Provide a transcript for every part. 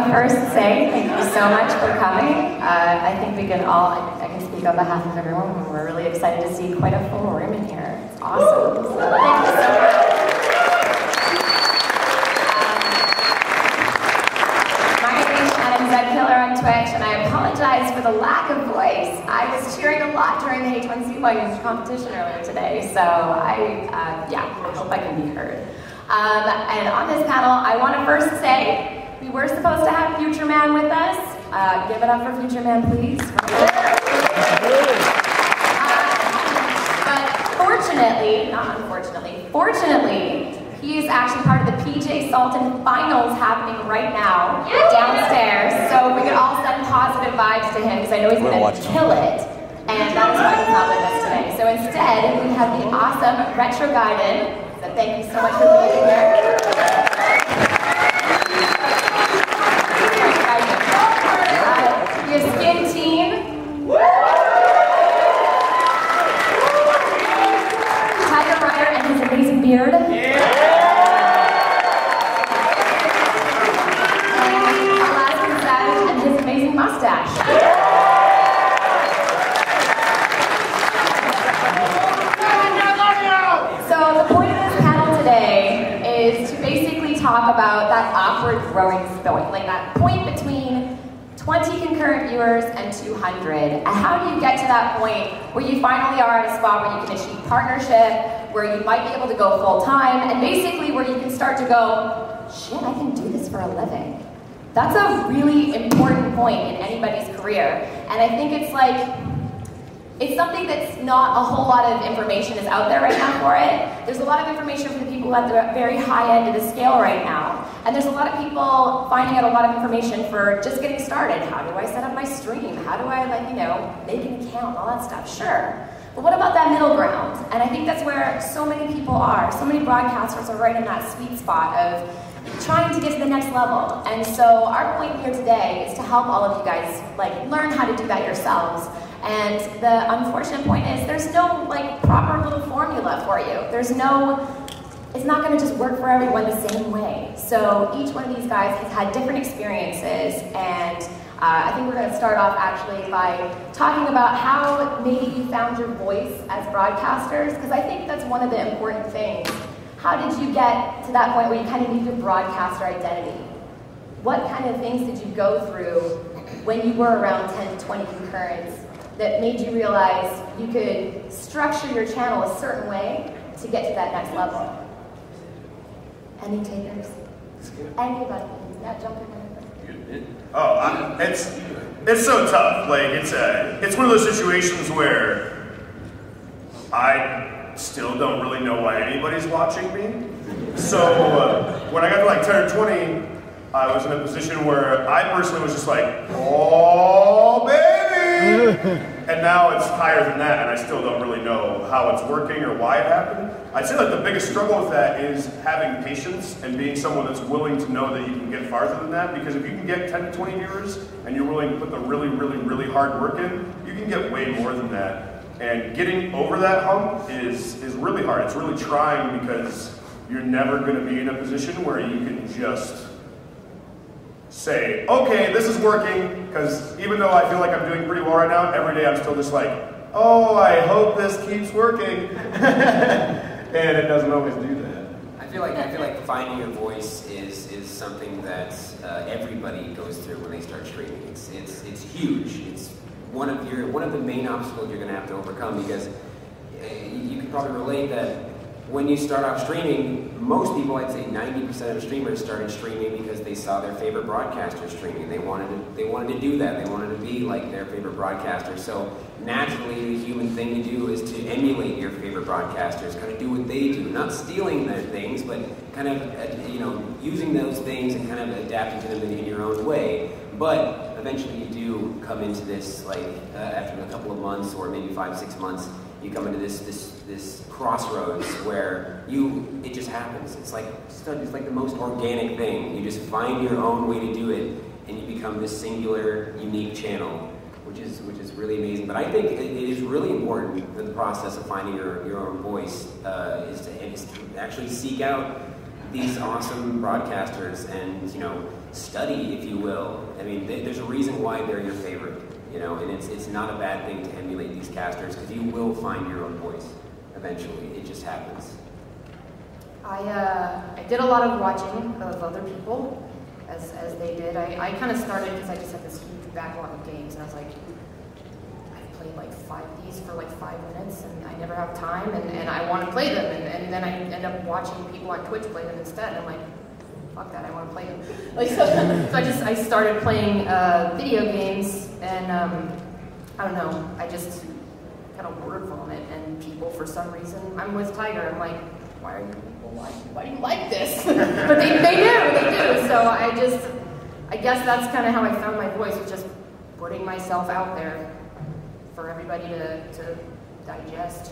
to first say thank you so much for coming. I think we can all, I can speak on behalf of everyone, we're really excited to see quite a full room in here. It's awesome. So thank you so much. Killer on Twitch, and I apologize for the lack of voice. I was cheering a lot during the H1Z1 competition earlier today, so I hope I can be heard. And on this panel, I want to first say we were supposed to have Future Man with us. Give it up for Future Man, please. But fortunately, not unfortunately, fortunately, he is actually part of the PJ Salton finals happening right now downstairs. So we could all send positive vibes to him because I know he's going to kill it. And that is why he's not with us today. So instead, we have the awesome Retro Guided. So thank you so much for being here. We have Skin Team. Tiger Rider and his amazing beard. Mustache. So the point of this panel today is to basically talk about that awkward growing point, like that point between 20 concurrent viewers and 200. And how do you get to that point where you finally are at a spot where you can achieve partnership, where you might be able to go full time, and basically where you can start to go, shit, I can do this for a living. That's a really important point in anybody's career. And I think it's something that's not a whole lot of information is out there right now for it. There's a lot of information for the people who are at the very high end of the scale right now. And there's a lot of people finding out a lot of information for just getting started. How do I set up my stream? How do I, make an account, all that stuff? Sure. But what about that middle ground? And I think that's where so many people are. So many broadcasters are right in that sweet spot of trying to get to the next level. And so our point here today is to help all of you guys learn how to do that yourselves. And the unfortunate point is there's no proper little formula for you. It's not going to just work for everyone the same way. So each one of these guys has had different experiences, and I think we're going to start off actually by talking about how maybe you found your voice as broadcasters, because I think that's one of the important things. How did you get to that point where you kind of need your broadcaster identity? What kind of things did you go through when you were around 10 to 20 concurrents that made you realize you could structure your channel a certain way to get to that next level? Any takers? Anybody? Yeah, jump in there. Oh, it's so tough. It's one of those situations where I still don't really know why anybody's watching me. So when I got to 10 or 20, I was in a position where I personally was just oh baby! And now it's higher than that, and I still don't really know how it's working or why it happened. I'd say the biggest struggle with that is having patience and being someone that's willing to know that you can get farther than that, because if you can get 10 to 20 viewers and you're willing to put the really, really, really hard work in, you can get way more than that. And getting over that hump is really hard. It's really trying, because you're never going to be in a position where you can just say, okay, this is working, because even though I feel like I'm doing pretty well right now, every day I'm still just oh, I hope this keeps working. And it doesn't always do that. I feel like finding your voice is something that everybody goes through when they start streaming. It's huge. It's one of the main obstacles you're going to have to overcome, because you can probably relate that when you start off streaming, most people, I'd say 90% of streamers started streaming because they saw their favorite broadcaster streaming. They wanted to do that. They wanted to be like their favorite broadcaster. So naturally, the human thing to do is to emulate your favorite broadcasters, kind of do what they do, not stealing their things, but kind of using those things and kind of adapting to them in your own way. But eventually, you do come into this after a couple of months or maybe 5-6 months. You come into this crossroads where it just happens. It's like the most organic thing. You just find your own way to do it, and you become this singular, unique channel, which is really amazing. But I think it is really important in the process of finding your own voice is to actually seek out these awesome broadcasters and, you know, study, if you will. I mean, there's a reason why they're your favorite, you know, and it's not a bad thing to emulate these casters because you will find your own voice eventually. It just happens. I did a lot of watching of other people as they did. I kind of started because I just had this huge backlog of games, and I was like, I've played like these for like 5 minutes, and I never have time, and I want to play them, and then I end up watching people on Twitch play them instead, and I'm like, fuck that, I want to play them. Like, so I started playing video games, and I don't know, I just kind of word vomit, and people, for some reason, I'm with Tiger, I'm like, why do you like this? But they do. So I guess that's kind of how I found my voice, was just putting myself out there for everybody to digest.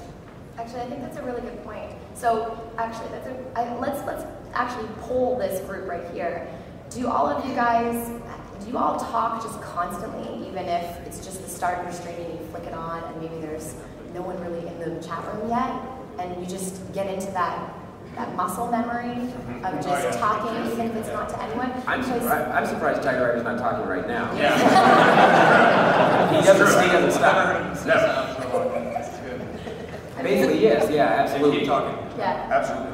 Actually, I think that's a really good point. So actually, let's actually poll this group right here. Do all of you guys, do you all talk just constantly, even if it's just the start of your stream and you flick it on and maybe there's no one really in the chat room yet, and you just get into that muscle memory of just talking, even if it's not to anyone? I'm surprised Tiger Rider's not talking right now. Yeah. He doesn't stop. Basically, yes, yeah, absolutely. Keep talking. Yeah. Absolutely.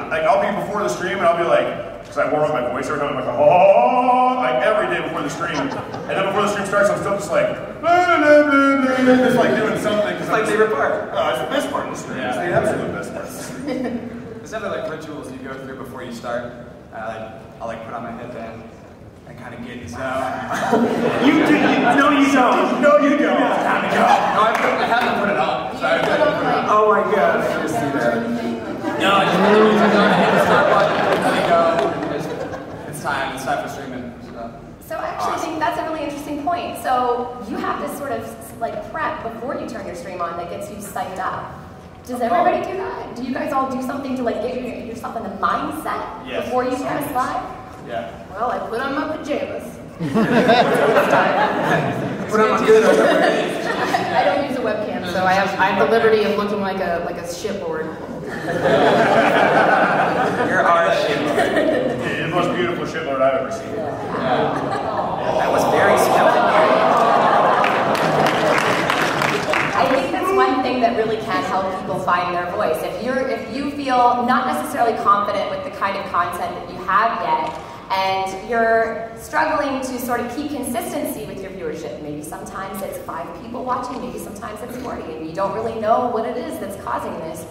Like I'll be before the stream and I'll be like, because I warm up my voice every time, I'm like, oh, like every day before the stream. And then before the stream starts, I'm still just like, just like doing something. It's my favorite part. Oh, it's the best part of the stream. Yeah. It's the absolute best part. There's definitely like rituals you go through before you start. I'll like put on my headband and kind of get in zone. You do. No, you don't. No, you don't. It's time to go. No, I haven't put it on. So I haven't put it on. Oh my god, I just see that. No, I just put it on. I hit the start button. There you go. It's time for streaming. So I actually think that's a really interesting point. So you have this sort of like prep before you turn your stream on that gets you psyched up. Does everybody do that? Do you guys all do something to like get yourself in the mindset before you press live? Yeah. Well, I put on my pajamas. Put on my good. I don't use a webcam, so I have the liberty of looking like a shipboard. You're our shipboard. You're the most beautiful shitlord I've ever seen. That was very skeleton. I think that's one thing that really can help people find their voice. If you feel not necessarily confident with the kind of content that you have yet, and you're struggling to sort of keep consistency with your viewership, maybe sometimes it's 5 people watching, maybe sometimes it's 40, and you don't really know what it is that's causing this.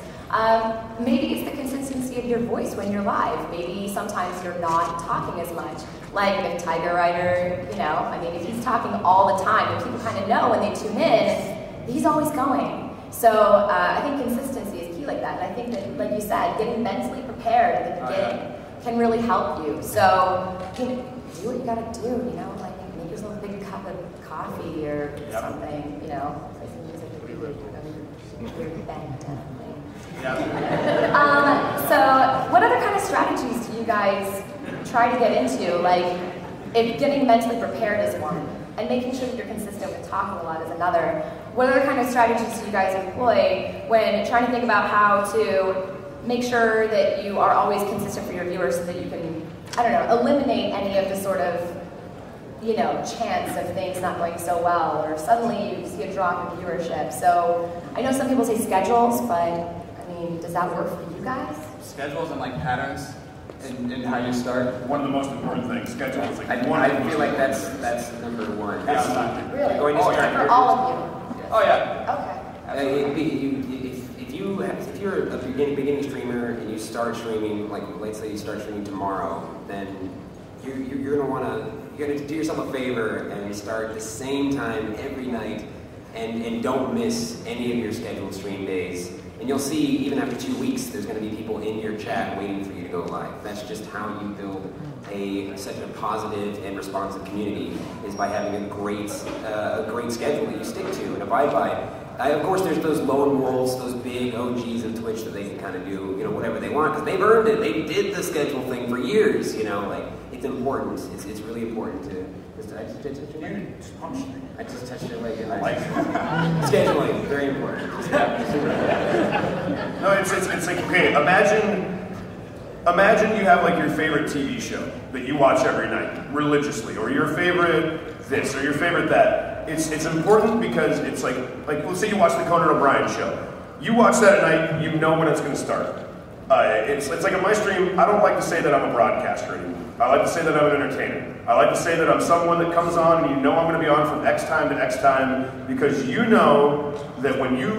Maybe it's the consistency of your voice when you're live. Maybe sometimes you're not talking as much. Like if Tiger Rider, you know, I mean, if he's talking all the time, and people kind of know when they tune in, he's always going. So I think consistency is key like that. And I think that, like you said, getting mentally prepared at the beginning can really help you. So you know, do what you gotta do, you know, like make yourself a big cup of coffee or something, you know, play some music that you're bent definitely. So what other kind of strategies do you guys try to get into? Like, if getting mentally prepared is one, and making sure that you're consistent with talking a lot is another. What other kind of strategies do you guys employ when trying to think about how to make sure that you are always consistent for your viewers so that you can, I don't know, eliminate any of the sort of, you know, chance of things not going so well, or suddenly you see a drop in viewership. So I know some people say schedules, but I mean, does that work for you guys? Schedules and like patterns in how you start. One of the most important things. Schedules. Like I feel like that's number one. Really? Going to start for all of you? Oh yeah. Okay. If you're a beginning streamer and you start streaming, like let's say you start streaming tomorrow, then you're gonna do yourself a favor and start at the same time every night, and don't miss any of your scheduled stream days. And you'll see, even after 2 weeks, there's going to be people in your chat waiting for you to go live. That's just how you build such a positive and responsive community, is by having a great schedule that you stick to and abide by. Of course, there's those lone wolves, those big OGs of Twitch that they can kind of do, you know, whatever they want, because they've earned it. They did the schedule thing for years, you know. Like, it's important. It's really important to. I just touched your leg. Scheduling, very important. No, it's like, okay, imagine imagine you have like your favorite TV show that you watch every night religiously, or your favorite this, or your favorite that. It's important because it's like let's say you watch the Conan O'Brien show. You watch that at night, you know when it's going to start. It's like on my stream, I don't like to say that I'm a broadcaster anymore. I like to say that I'm an entertainer. I like to say that I'm someone that comes on and you know I'm going to be on from X time to X time, because you know that when you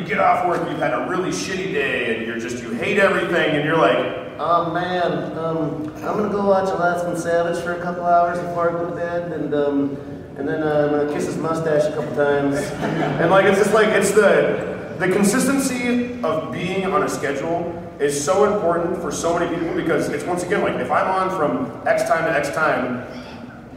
get off work, you've had a really shitty day and you hate everything, and you're like, oh man, I'm gonna go watch Alaskan Savage for a couple hours before I go to bed, and then I'm gonna kiss his mustache a couple times. and like it's just like it's the consistency of being on a schedule is so important for so many people, because it's once again like if I'm on from X time to X time,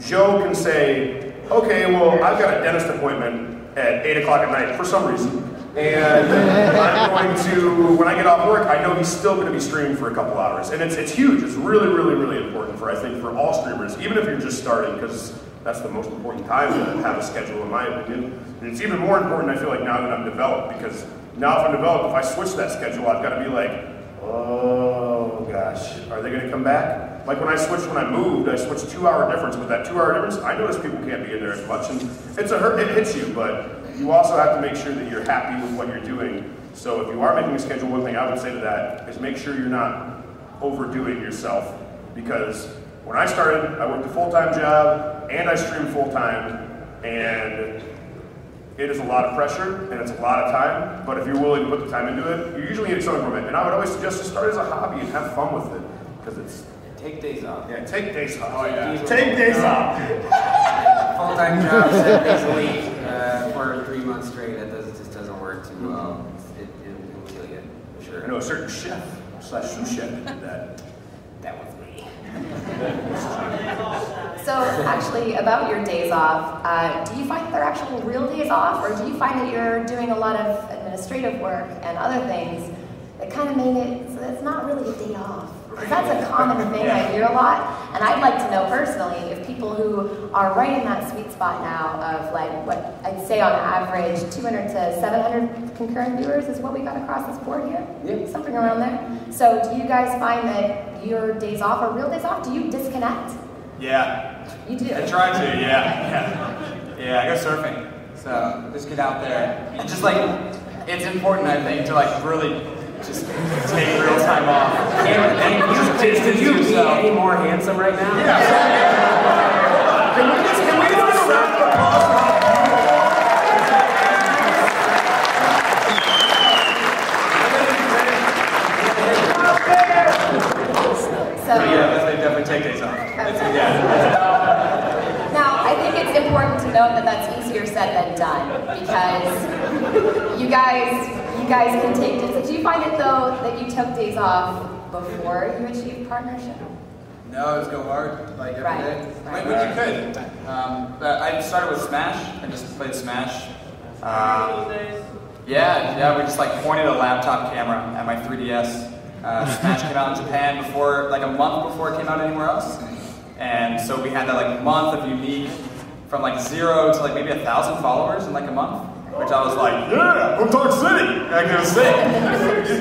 Joe can say, okay, well I've got a dentist appointment at 8 o'clock at night for some reason. And I'm going to, when I get off work, I know he's still going to be streaming for a couple hours. And it's huge. It's really, really, really important I think, for all streamers, even if you're just starting, because that's the most important time to have a schedule, in my opinion. And it's even more important, I feel like, now that I'm developed, because now if I'm developed, if I switch that schedule, I've got to be like, oh gosh, are they going to come back? Like when I moved, I switched 2-hour difference. With that 2-hour difference, I noticed people can't be in there as much. And it hits you, but you also have to make sure that you're happy with what you're doing. So if you are making a schedule, one thing I would say to that is make sure you're not overdoing yourself. Because when I started, I worked a full-time job and I streamed full-time, and it is a lot of pressure and it's a lot of time, but if you're willing to put the time into it, you usually get something from it. And I would always suggest to start as a hobby and have fun with it, because it's... Take days off. Yeah, take days off. Oh, yeah. Take days off. Full-time job, 7 days a week for 3 months straight. That just doesn't work too well. It'll kill you, for sure. I know a certain chef / sous chef that did that. That was me. So actually, about your days off, do you find they're actual real days off, or do you find that you're doing a lot of administrative work and other things that kind of make it so that it's not really a day off? Because that's a common thing I hear a lot, and I'd like to know personally if people who are right in that sweet spot now of like what I'd say on average 200 to 700 concurrent viewers is what we got across this board here? Yep. Something around there. So do you guys find that your days off are real days off? Do you disconnect? Yeah. You do? I try to, yeah, I go surfing. So just get out there. It's just like, it's important, I think, to like really just take real time off. Can you be any more handsome right now? Yeah. Can we do a round of applause? So, yeah, they definitely take days off. now, I think it's important to note that that's easier said than done, because you guys can take days. Do you find it though that you took days off before you achieved partnership? No, it's go hard, like every day. Right. When you could. But I started with Smash. I just played Smash. Yeah, we just like pointed a laptop camera at my 3DS. Smash came out in Japan before, like a month before it came out anywhere else. And so we had that like month of unique, from like 0 to like maybe 1,000 followers in like a month. Which I was like, yeah, I'm Dark City! Like, it was sick.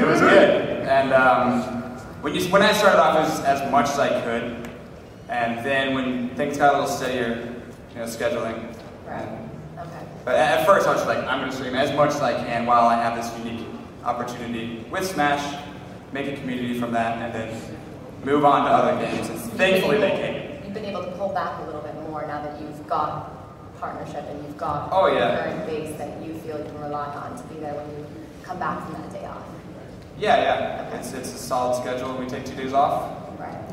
It was good. And when I started off, it was as much as I could. And then when things got a little steadier, scheduling. Right. Okay. But at first, I was just like, I'm going to stream as much as I can while I have this unique opportunity with Smash, make a community from that, and then move on to other games. And thankfully, they came. You've been able to pull back a little bit more now that you've got partnership and you've got a current base that you feel you can rely on to be there when you come back from that day off. Yeah. Okay. It's a solid schedule. We take 2 days off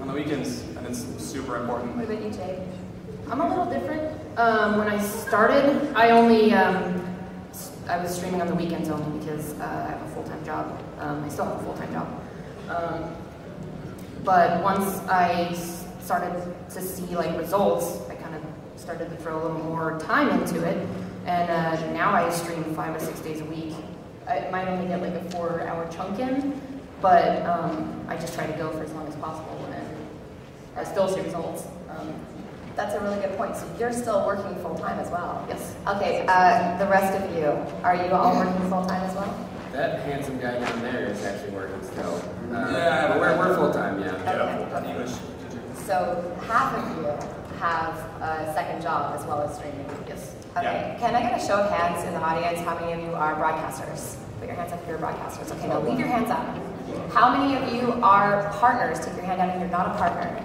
on the weekends, and it's super important. What about you, Jade? I'm a little different. When I started, I was streaming on the weekends only because I have a full-time job. I still have a full-time job. But once I started to see like results, I kind of started to throw a little more time into it. And now I stream 5 or 6 days a week. I might only get like a 4-hour chunk in, but I just try to go for as long as possible, and I still see results. That's a really good point. So you're still working full-time as well? Yes. Okay, the rest of you, are you all working full-time as well? That handsome guy down there is actually working still. Yeah, we're full-time, yeah. Okay. So half of you have a second job as well as streaming. Yes. Okay. Yeah. Can I get a show of hands in the audience? How many of you are broadcasters? Put your hands up if you're broadcasters. Okay, now leave your hands up. How many of you are partners? Take your hand down if you're not a partner.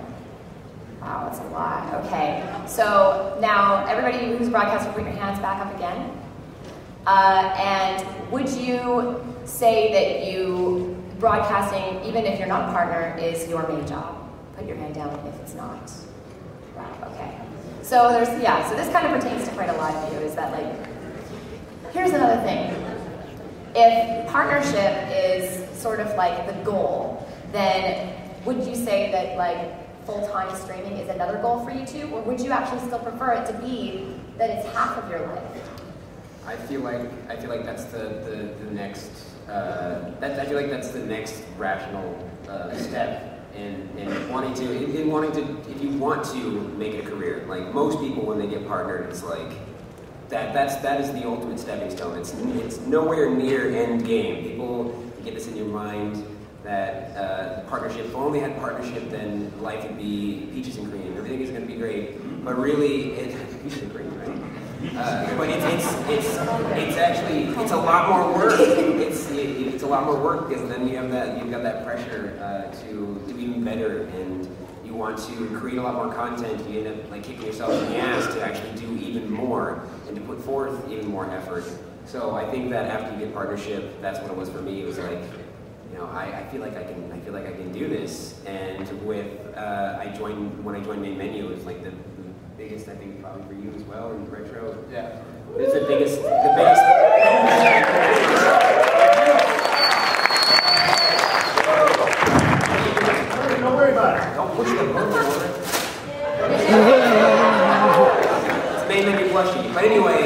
Wow, that's a lot. Okay. So now everybody who's broadcaster, put your hands back up again. And would you say that you broadcasting, even if you're not a partner, is your main job? Put your hand down if it's not. Wow, okay. So so this kind of pertains to quite a lot of you, is that here's another thing. If partnership is sort of like the goal, then would you say that full-time streaming is another goal for you too? Or would you actually still prefer it to be that it's half of your life? I feel like that's the next. I feel like that's the next rational step in wanting to. If you want to make it a career, like most people when they get partnered, it's like that is the ultimate stepping stone. It's nowhere near end game. People get this in your mind that partnership. If we only had partnership, then life would be peaches and cream. Everything is going to be great, but really, peaches and cream, right? But it's a lot more work. It's a lot more work because then you've got that pressure to do even better, and you want to create a lot more content. You end up kicking yourself in the ass to actually do even more and to put forth even more effort. So I think that after you get partnership, that's what it was for me. It was like, I feel like I can do this. And when I joined Main Menu, it was like the biggest, I think, probably for you as well in retro. Yeah. It's the biggest. Don't worry about it. Don't push the button over. It's Main Menu plushie. But anyway,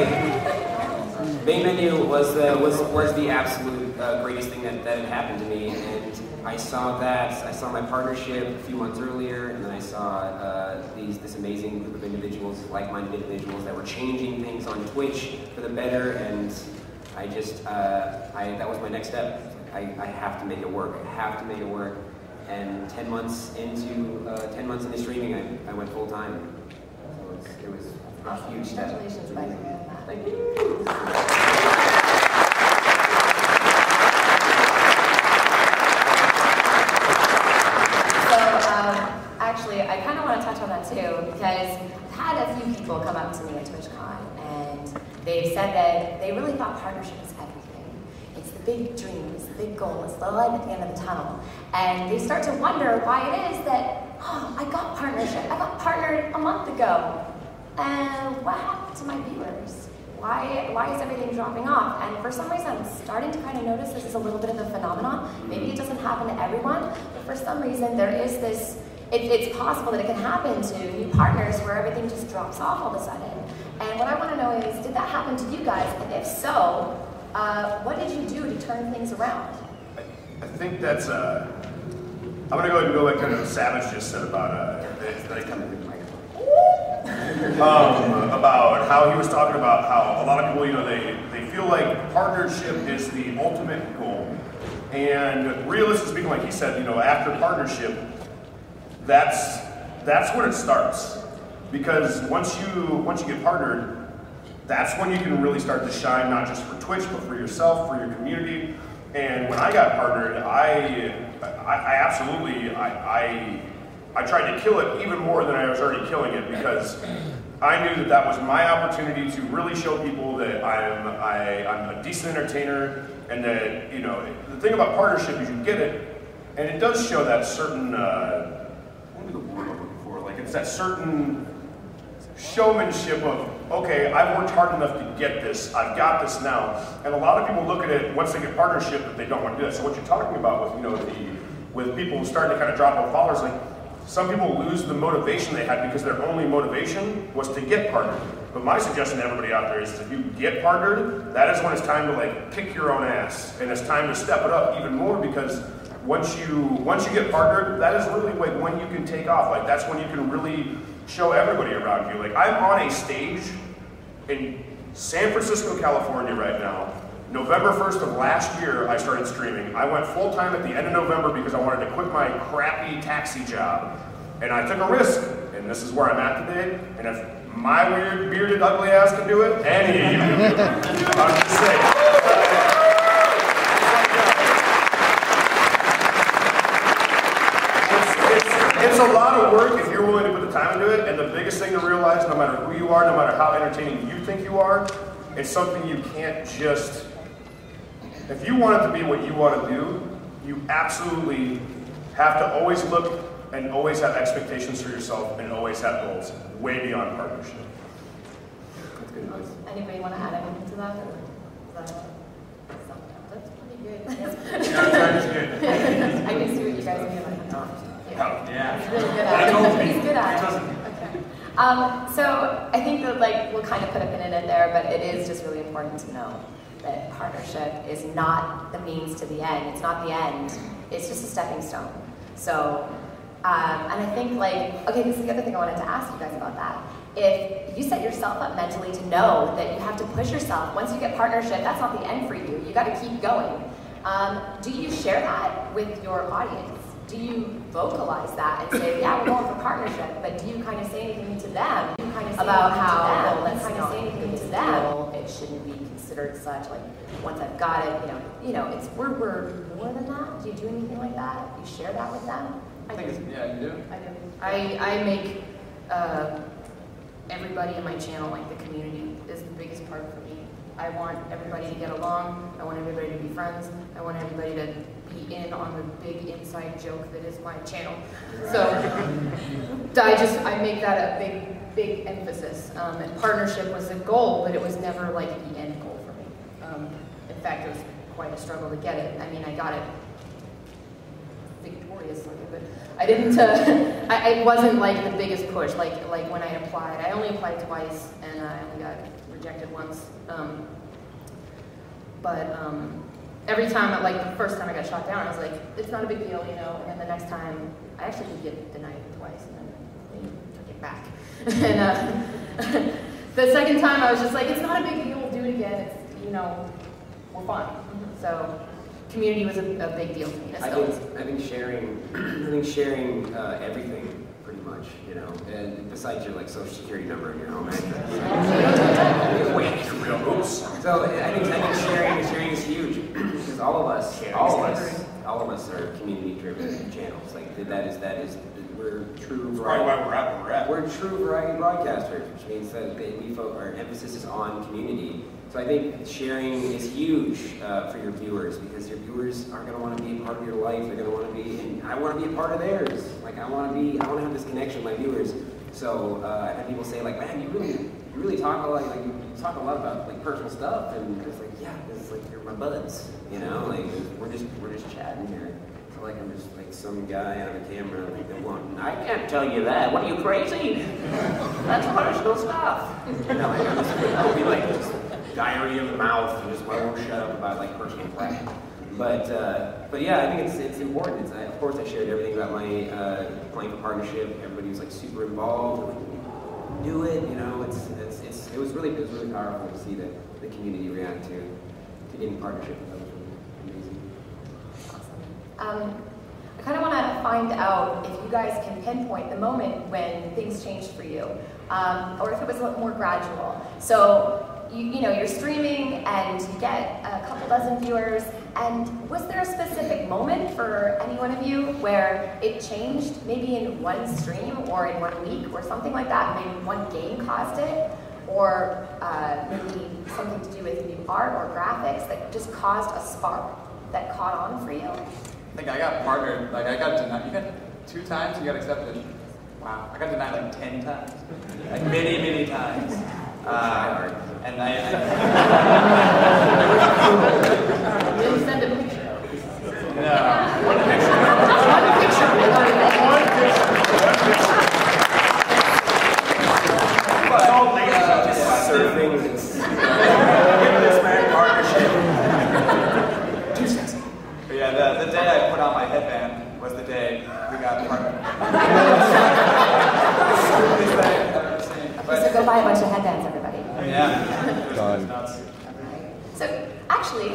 Main Menu was the absolute greatest thing that had happened to me, and I saw my partnership a few months earlier, and then I saw this amazing group of individuals, like-minded individuals that were changing things on Twitch for the better, and that was my next step. I have to make it work. I have to make it work. And 10 months into streaming, I went full time. So it was a huge step. Congratulations, by the way. Thank you. Actually, I kind of want to touch on that too, because I've had a few people come up to me at TwitchCon, and they've said that they really thought partnership is everything. It's the big dream, it's the big goal, it's the light at the end of the tunnel. And they start to wonder why it is that, I got partnership. I got partnered a month ago. And what happened to my viewers? Why is everything dropping off? And for some reason, I'm starting to kind of notice this is a little bit of a phenomenon. Maybe it doesn't happen to everyone, but for some reason, there is this, it's possible that it can happen to new partners where everything just drops off all of a sudden. And what I want to know is, did that happen to you guys? And if so, what did you do to turn things around? I think that's, I'm going to go ahead and go like kind of Savage just said about, about how he was talking about how a lot of people, they feel like partnership is the ultimate goal. And realistically speaking, like he said, after partnership, that's when it starts. Because once you get partnered, that's when you can really start to shine, not just for Twitch, but for yourself, for your community. And when I got partnered, I absolutely tried to kill it even more than I was already killing it, because I knew that was my opportunity to really show people that I'm a decent entertainer, and that the thing about partnership is you get it, and it does show that certain what is the word I'm looking for? Like it's that certain showmanship of, okay, I've worked hard enough to get this, I've got this now. And a lot of people look at it once they get partnership that they don't want to do that. So what you're talking about with people starting to kind of drop off followers, like some people lose the motivation they had because their only motivation was to get partnered. But my suggestion to everybody out there is if you get partnered, that is when it's time to kick your own ass. And it's time to step it up even more, because once you get partnered, that is really when you can take off. That's when you can really show everybody around you. I'm on a stage in San Francisco, California right now November 1st of last year, I started streaming. I went full-time at the end of November because I wanted to quit my crappy taxi job. And I took a risk, and this is where I'm at today. And if my weird, bearded, ugly ass can do it, any of you can do it. I'm just saying. It's a lot of work if you're willing to put the time into it, and the biggest thing to realize, no matter who you are, no matter how entertaining you think you are, it's something you can't just, if you want it to be what you want to do, you absolutely have to always look and always have expectations for yourself and always have goals way beyond partnership. That's good advice. Anybody want to add anything to that? Or is that That's pretty good. That's good. I can see what you guys mean by that. Yeah. He's really good at it. He's good at it. Okay. So I think that we'll kind of put a pin in it there, but it is just really important to know that partnership is not the means to the end. It's not the end. It's just a stepping stone. So, and I think okay, this is the other thing I wanted to ask you guys about that. If you set yourself up mentally to know that you have to push yourself, once you get partnership, that's not the end for you. You got to keep going. Do you share that with your audience? Do you vocalize that and say, yeah, we're going for partnership, but do you kind of say anything to them about how, well, let's not say anything to them, it shouldn't be considered such, once I've got it, it's, we're more than that? Do you do anything like that? You share that with them? I think yeah, you do. I make everybody in my channel, the community, is the biggest part for me. I want everybody to get along. I want everybody to be friends. I want everybody to be in on the big inside joke that is my channel. So I make that a big emphasis. And partnership was the goal, but it was never the end goal for me. In fact, it was quite a struggle to get it. I mean, I got it victoriously, but I didn't. It wasn't the biggest push. Like when I applied, I only applied twice, and I only got rejected once. Every time, the first time I got shot down, I was like, it's not a big deal, And then the next time, I actually did get denied twice, and then they took it back. And the second time, I was just like, it's not a big deal. We'll do it again. It's we're fine. So community was a big deal to me. I think sharing everything pretty much, and besides your like social security number and your home address. So I think sharing is huge because all of us are community-driven channels. Like that is we're true. Probably why we're at where we're at. We're true variety broadcasters, which means that our emphasis is on community. So I think sharing is huge for your viewers because your viewers are going to want to be a part of your life. They're going to want to be, and I want to be a part of theirs. Like I want to have this connection with my viewers. So I've had people say like, man, you really talk a lot. Like you talk a lot about like personal stuff, and it's like, yeah, it's like you're my buds. Like we're just chatting here. So like I'm just like some guy on a camera like the one. I can't tell you that. What are you crazy? That's personal stuff. I'll be like just diarrhea of the mouth and just won't shut up about like personal crap. But yeah, I think it's important. Of course, I shared everything about my playing for partnership. Everybody was like super involved. Like, do it, it was really powerful to see the community react to getting partnership. That was really amazing. Awesome. I kind of want to find out if you guys can pinpoint the moment when things changed for you, or if it was a little more gradual. So. You're streaming and you get a couple dozen viewers, and was there a specific moment for any one of you where it changed, maybe in one stream or in 1 week or something like that? Maybe one game caused it, or maybe something to do with new art or graphics that just caused a spark that caught on for you? I think I got partnered, I got denied. You got 2 times you got accepted. Wow, I got denied like 10 times. Like many times. And Really send a picture. No. One picture. It's all ladies out Just there. surfing. Give this man partnership. Too sexy. But yeah, the day I put on my headband was the day we got partnered. So go buy a bunch of headbands, everybody. Yeah. It was nuts. So actually,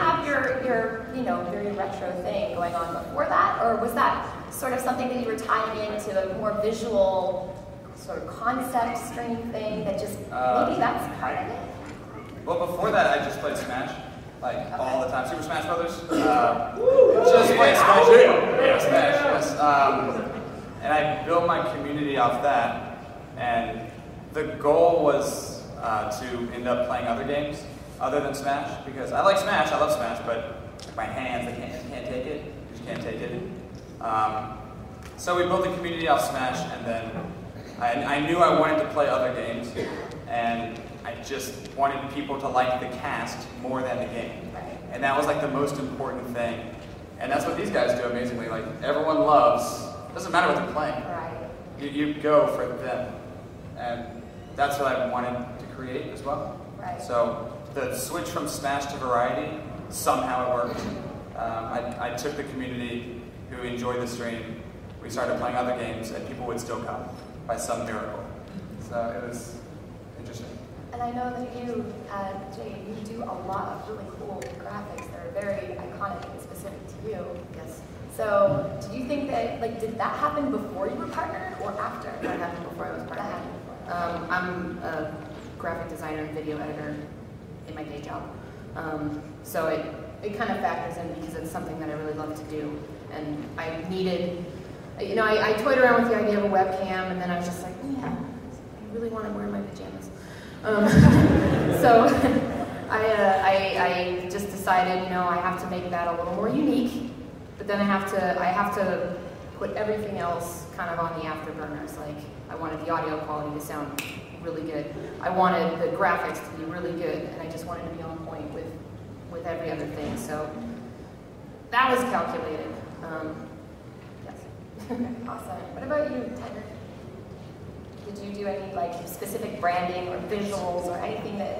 have your very retro thing going on before that, or was that sort of something that you were tying into a more visual sort of concept stream thing that just maybe that's part of it? Well, before that, I just played Smash, like all the time. Super Smash Brothers. Just played Smash. Yeah, Smash. Yes. And I built my community off that, and the goal was to end up playing other games other than Smash, because I like Smash, I love Smash, but my hands, I can't take it. You just can't take it. So we built the community off Smash, and then I knew I wanted to play other games, and I just wanted people to like the cast more than the game. And that was like the most important thing. And that's what these guys do amazingly. Like, everyone loves, doesn't matter what they're playing. Right. You go for them. And that's what I wanted to create as well. Right. So the switch from Smash to Variety, somehow it worked. I took the community who enjoyed the stream, we started playing other games, and people would still come by some miracle. So it was interesting. And I know that you, Jay, you do a lot of really cool graphics that are very iconic and specific to you. Yes. So, do you think that, like, did that happen before you were partnered or after? That happened before I was partnered. I'm a graphic designer and video editor in my day job. So it kind of factors in because it's something that I really love to do. And I needed, I toyed around with the idea of a webcam, and then I was just like, yeah, I really want to wear my pajamas. So I just decided, I have to make that a little more unique, but then I have to put everything else kind of on the afterburners. Like, I wanted the audio quality to sound really good. I wanted the graphics to be really good, and I just wanted to be on point with every other thing. So that was calculated. Yes. Awesome. What about you, Tyler? Did you do any specific branding or visuals or anything that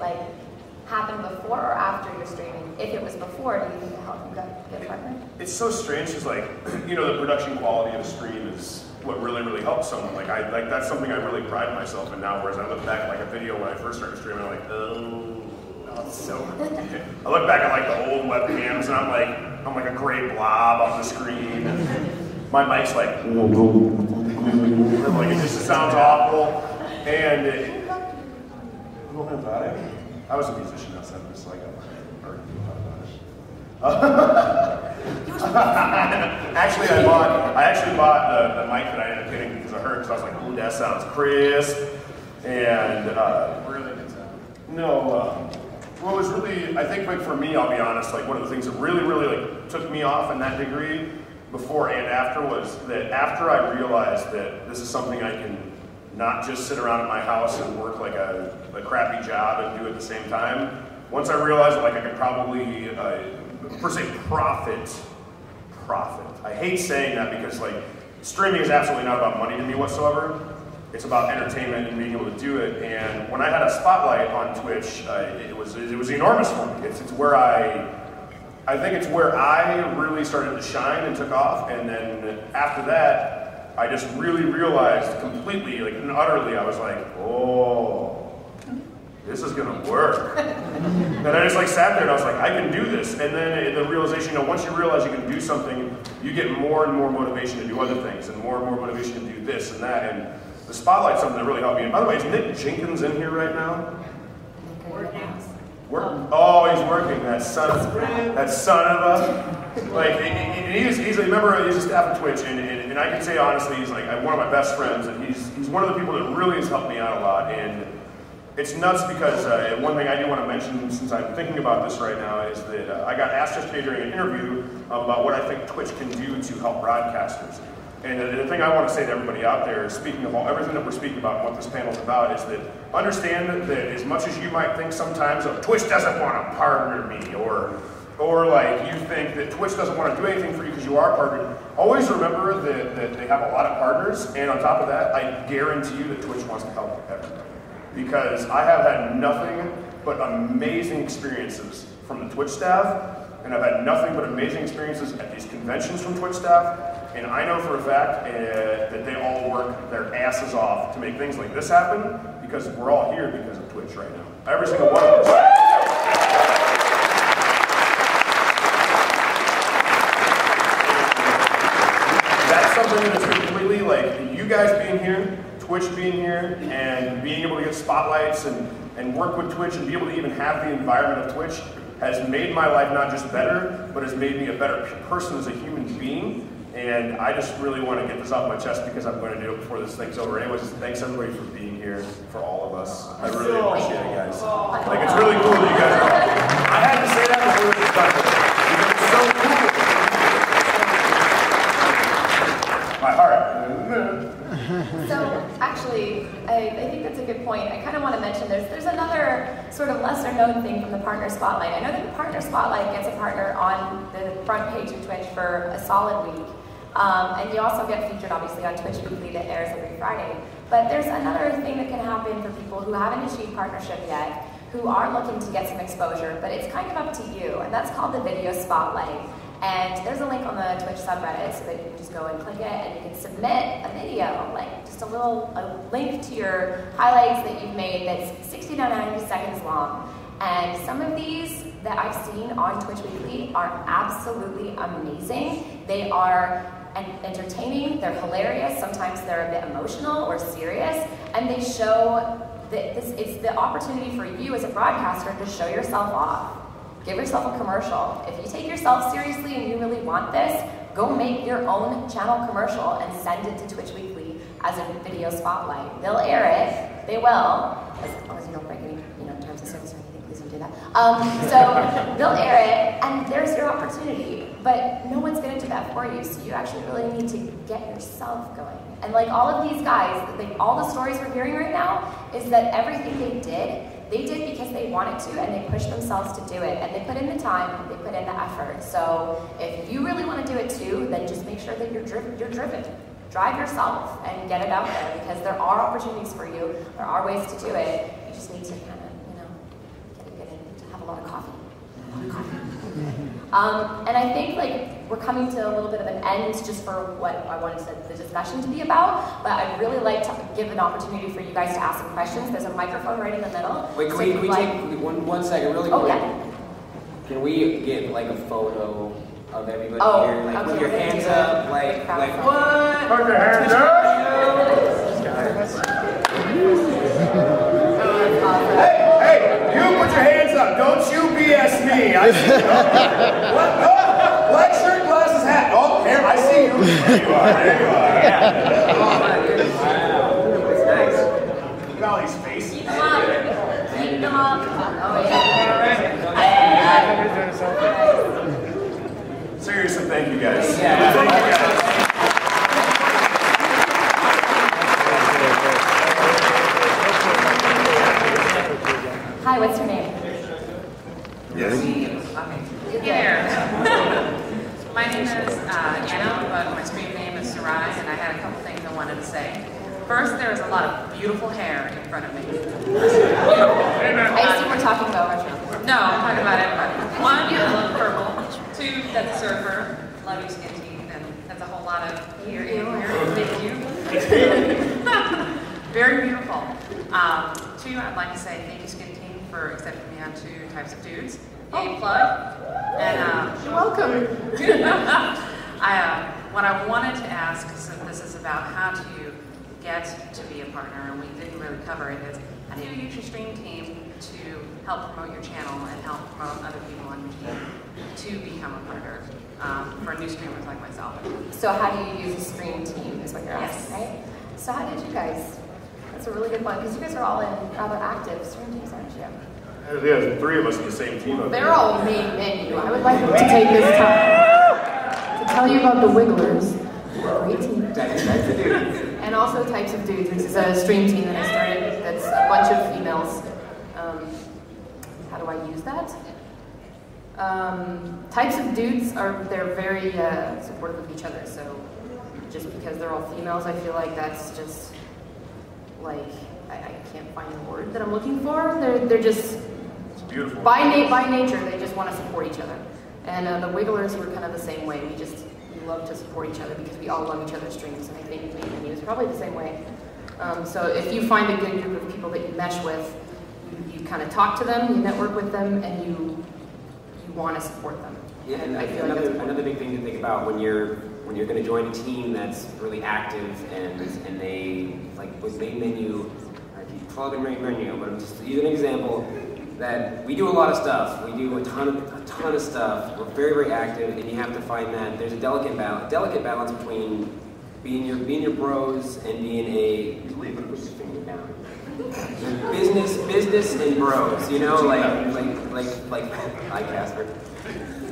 happened before or after your streaming? If it was before, do you think it helped you get partnered? It's so strange because the production quality of a stream is what really helps someone. That's something I really pride myself in now. Whereas I look back at a video when I first started streaming, I'm like, oh, it's so. I look back at the old webcams and I'm like a gray blob on the screen. And my mic's like it just sounds awful. And I was a musician outside of this, so I got my Actually, I bought the mic that I ended up getting because I heard it, because I was like, ooh, that sounds crisp. And Really good sound. Well, it was really, I think for me, I'll be honest, one of the things that really took me off in that degree before and after was that after I realized that this is something I can not just sit around at my house and work a crappy job and do at the same time. Once I realized that I could probably, per se, profit. I hate saying that because streaming is absolutely not about money to me whatsoever. It's about entertainment and being able to do it. And when I had a spotlight on Twitch, it was enormous for me. It's where I think it's where I really started to shine and took off. And then after that, I just really realized completely, and utterly, I was like, oh, this is gonna work. And I just sat there and I was like, I can do this. And then the realization, once you realize you can do something, you get more and more motivation to do other things, and more motivation to do this and that. And the spotlight's something that really helped me. And by the way, is Nick Jenkins in here right now? Oh, he's working. That son of a. He's a member. He's a staff at Twitch, and I can say honestly, he's one of my best friends, and he's one of the people that really has helped me out a lot. And it's nuts because one thing I do want to mention, since I'm thinking about this right now, is that I got asked yesterday during an interview about what I think Twitch can do to help broadcasters. And the thing I want to say to everybody out there, speaking of everything that we're speaking about and what this panel's about, is that understand that as much as you might think sometimes of Twitch doesn't want to partner me, or you think that Twitch doesn't want to do anything for you because you are partnered, always remember that they have a lot of partners, and on top of that, I guarantee you that Twitch wants to help everybody. Because I have had nothing but amazing experiences from the Twitch staff, and I've had nothing but amazing experiences at these conventions from Twitch staff, and I know for a fact that they all work their asses off to make things like this happen, because we're all here because of Twitch right now. Every single one of us. here, Twitch being here, and being able to get spotlights and work with Twitch and be able to even have the environment of Twitch has made my life not just better, but has made me a better person as a human being. And I just really want to get this off my chest because I'm going to do it before this thing's over. Anyways, thanks everybody for being here, for all of us. I really appreciate it, guys. Like, it's really cool that you guys are all here. I had to say that before this is done. Because it's so cool. My heart. So actually, I think that's a good point. I kind of want to mention there's another sort of lesser known thing from the Partner Spotlight. I know that the Partner Spotlight gets a partner on the front page of Twitch for a solid week. And you also get featured obviously on Twitch Weekly that airs every Friday. But there's another thing that can happen for people who haven't achieved partnership yet, who are looking to get some exposure, but it's kind of up to you, and that's called the Video Spotlight. And there's a link on the Twitch subreddit so that you can just go and click it and you can submit a video, like just a link to your highlights that you've made that's 60 to 90 seconds long. And some of these that I've seen on Twitch Weekly are absolutely amazing. They are entertaining, they're hilarious, sometimes they're a bit emotional or serious, and they show that it's the opportunity for you as a broadcaster to show yourself off. Give yourself a commercial. If you take yourself seriously and you really want this, go make your own channel commercial and send it to Twitch Weekly as a video spotlight. They'll air it, they will, as long as you don't break any terms of service or anything, please don't do that. So they'll air it, and there's your opportunity. But no one's going to do that for you, so you actually really need to get yourself going. And like all of these guys, all the stories we're hearing right now is that everything they did because they wanted to, and they pushed themselves to do it, and they put in the time, they put in the effort. So if you really want to do it too, then just make sure that you're driven. Drive yourself and get it out there, because there are opportunities for you. There are ways to do it. You just need to kind of, get in, have a lot of coffee. And I think we're coming to a little bit of an end just for what I wanted the discussion to be about, but I'd really like to give an opportunity for you guys to ask some questions. There's a microphone right in the middle. Wait, can we take one second, really quick? Oh, yeah. Can we get a photo of everybody here? Okay, Put your hands up, like what? Put your hands up! Hey, you put your hands up. Don't you BS me. I see you. What? Oh, black shirt, glasses, hat. Oh, here, I see you. There you are. There you are. Yeah. Oh, my goodness. Wow. It's nice. Look at all these faces. Keep them up. Keep them up. Oh, yeah. Seriously, thank you guys. Yeah. Thank you guys. Hi, what's your name? Yes. Okay. Hey there. My name is Anna, but my screen name is Sarai, and I had a couple things I wanted to say. First, there is a lot of beautiful hair in front of me. I assume we're talking about Russia. No, I'm talking about everybody. One, you look purple. Two, that's a surfer. Love your skin teeth, and that's a whole lot of hair in here. Thank you. Very beautiful. Two, I'd like to say thank you, Skin Team, for accepting me on 2 types of dudes. Yay, plug. And you're welcome. What I wanted to ask, so this is about how to get to be a partner, and we didn't really cover it, is how do you use your stream team to help promote your channel and help promote other people on your team to become a partner for new streamers like myself? So how do you use a stream team is what you're asking, right? So how did you guys? That's a really good one, because you guys are all in rather active stream teams, aren't you? Yeah, 3 of us in the same team. They're all main menu. I would like to take this time to tell you about the Wigglers. Great team. And also Types of Dudes, which is a stream team that I started that's a bunch of females. How do I use that? Types of Dudes they're very supportive of each other, so just because they're all females, I feel like that's just I can't find the word that I'm looking for. They're just beautiful. By nature, they just want to support each other. And the Wigglers were kind of the same way. We love to support each other because we all love each other's streams, and I think Main Menu is probably the same way. So if you find a good group of people that you mesh with, you kind of talk to them, you network with them, and you want to support them. Yeah, and I feel like another big thing to think about when you're going to join a team that's really active and they like with main menu. I keep plugging main menu, but I'm just use an example that we do a lot of stuff. We do a ton of stuff. We're very, very active, and you have to find that there's a delicate balance between being your bros and being a put your finger down. Business and bros, you know, like hi Casper.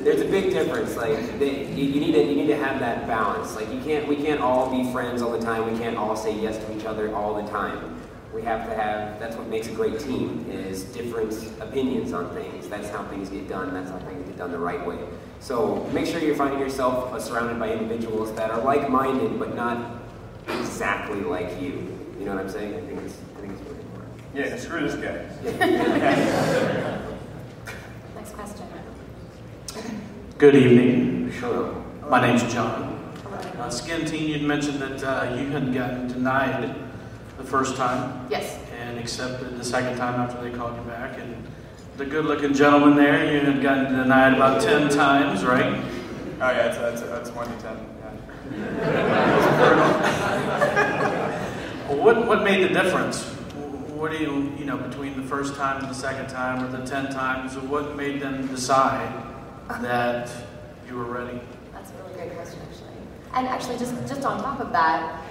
There's a big difference. Like you need to have that balance. Like we can't all be friends all the time. We can't all say yes to each other all the time. We have to have, that's what makes a great team, is different opinions on things. That's how things get done. That's how things get done the right way. So make sure you're finding yourself surrounded by individuals that are like-minded, but not exactly like you. You know what I'm saying? I think it's really important. Yeah, screw this guy. Next question. Good evening. Hello. My name's John. Skin Teen, you'd mentioned that you had gotten denied the first time. Yes. And accepted the second time after they called you back. And the good-looking gentleman there, you had gotten denied about 10 times, right? Oh yeah, that's 1 to 10. Yeah. Well, what made the difference? What do you know, between the first time and the second time, or the 10 times, what made them decide that you were ready? That's a really great question, actually. And actually, just on top of that,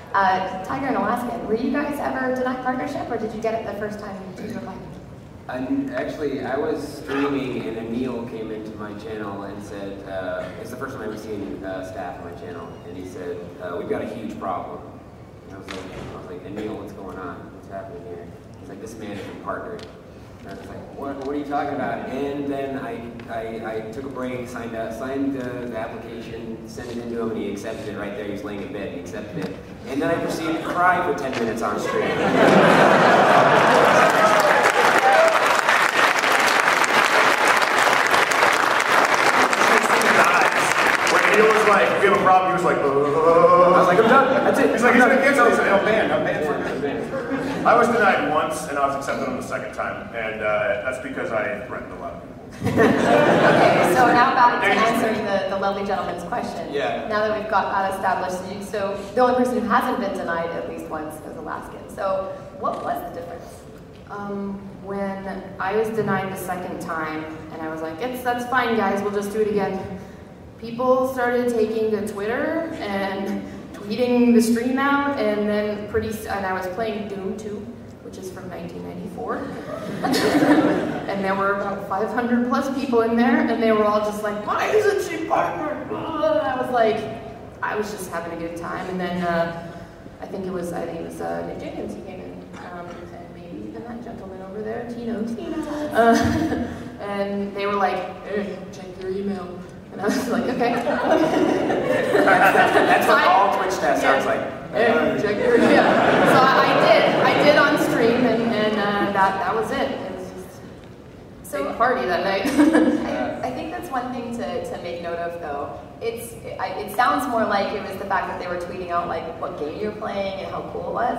Tiger and Alaskan, were you guys ever denied partnership, or did you get it the first time you were playing? Actually, I was streaming and Emil came into my channel and said, it's the first time I've ever seen staff on my channel, and he said, we've got a huge problem. And I was like, Emil, what's going on? What's happening here? He's like, this man isn't partnered. And I was like, what are you talking about? And then I took a break, signed the application, sent it into him, and he accepted it right there. He was laying in bed, he accepted it. And then I proceeded to cry for 10 minutes on stream. He was like, if you have a problem, he was like, I was like, I'm done. That's it. He's like, he's going to cancel. He's like, I'm banned for it. I was denied once, and I was accepted on the second time, and that's because I threatened a lot of people. Okay, so now back to answering the lovely gentleman's question. Yeah. Now that we've got that established, so the only person who hasn't been denied at least once is Alaskan. So what was the difference? When I was denied the second time, and I was like, that's fine, guys, we'll just do it again. People started taking to Twitter and tweeting the stream out, and then and I was playing Doom 2, which is from 1994. And there were about 500 plus people in there, and they were all just like, why isn't she partnered? And I was just having a good time. And then I think it was Nick Jenkins, he came in, and maybe even that gentleman over there, Tino. And they were like, hey, check your email. And I was like, okay. That's what all Twitch staff sounds like. Hey, check your email. So I did on stream, and that was it. It was just a big party that night. I think that's one thing to make note of, though. It sounds more like it was the fact that they were tweeting out like what game you're playing and how cool it was.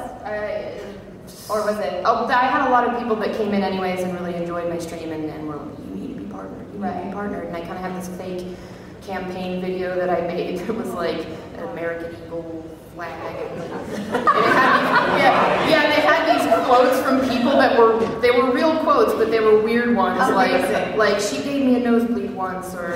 Or was it? Oh, I had a lot of people that came in anyways and really enjoyed my stream and were like, you need to be partnered. You need to be partnered. And I kind of had this fake campaign video that I made. It was like an American Eagle flag. And they had these quotes from people that they were real quotes, but they were weird ones. Like she gave me a nosebleed once, or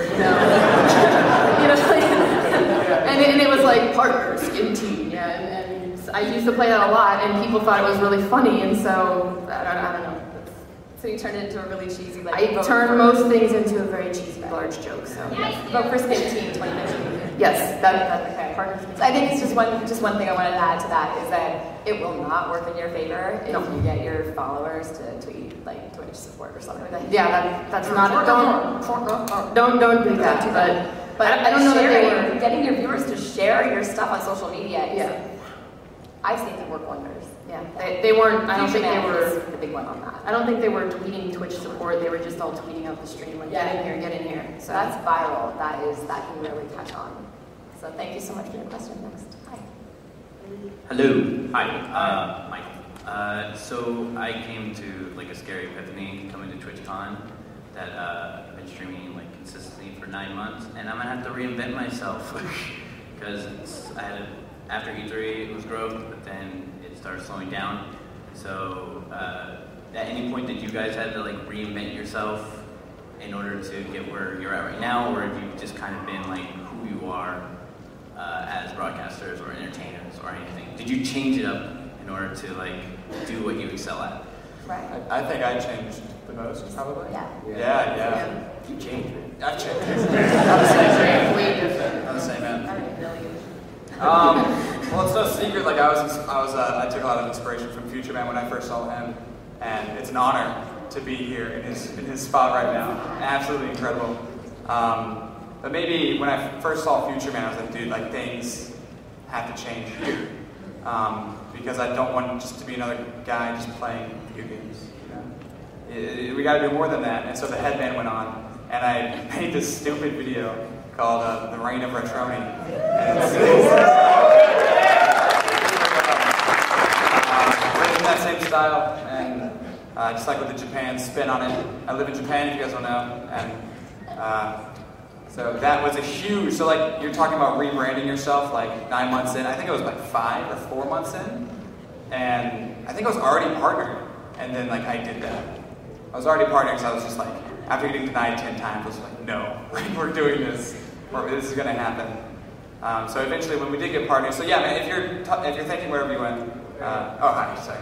and it was like partner Skin Teen, and I used to play that a lot, and people thought it was really funny, and so I don't know. So you turned it into a really cheesy, I turned most things into a very cheesy, large joke. So vote for Skin Teen 2019. Yes, that okay. So I think it's just one thing I wanted to add to that is that it will not work in your favor if you get your followers to tweet like Twitch support or something like that. Yeah, that's not don't do that. But I don't know that they were getting your viewers to share your stuff on social media. I've seen them work wonders. Yeah, they weren't. I don't think they were the big one on that. I don't think they were tweeting Twitch support. They were just all tweeting out the stream like, get in here. So that's viral. That can really catch on. So thank you so much for your question. Next, hi. Hello. Hi. Mike. So I came to like a scary epiphany coming to TwitchCon that I've been streaming like consistently for 9 months, and I'm gonna have to reinvent myself because after E3 it was growth, but then it started slowing down. So at any point did you guys have to like reinvent yourself in order to get where you're at right now, or have you just kind of been like who you are as broadcasters or entertainers or anything? Did you change it up in order to like do what you excel at? Right. I think I changed the most, probably. Yeah. Yeah. You changed, man. I've changed. I'm the same. Way different. I'm the same, man. I already know you. Well, it's no secret. Like I took a lot of inspiration from Future Man when I first saw him, and it's an honor to be here in his spot right now. Absolutely incredible. But maybe when I first saw Future Man, I was like, dude, like things have to change here, because I don't want just to be another guy just playing video games. You know? We got to do more than that. And so the headband went on, and I made this stupid video called "The Reign of Retroni." And it's in that same style, and just like with the Japan spin on it. I live in Japan, if you guys don't know, and so that was a huge. So like you're talking about rebranding yourself, like 9 months in. I think it was like 5 or 4 months in, and I think I was already partnered. And then like I did that. I was already partnered because I was just like, after getting denied 10 times, I was like, no, like we're doing this. This is gonna happen. So eventually, when we did get partners, so yeah, man, if you're thinking wherever you went, hi, sorry.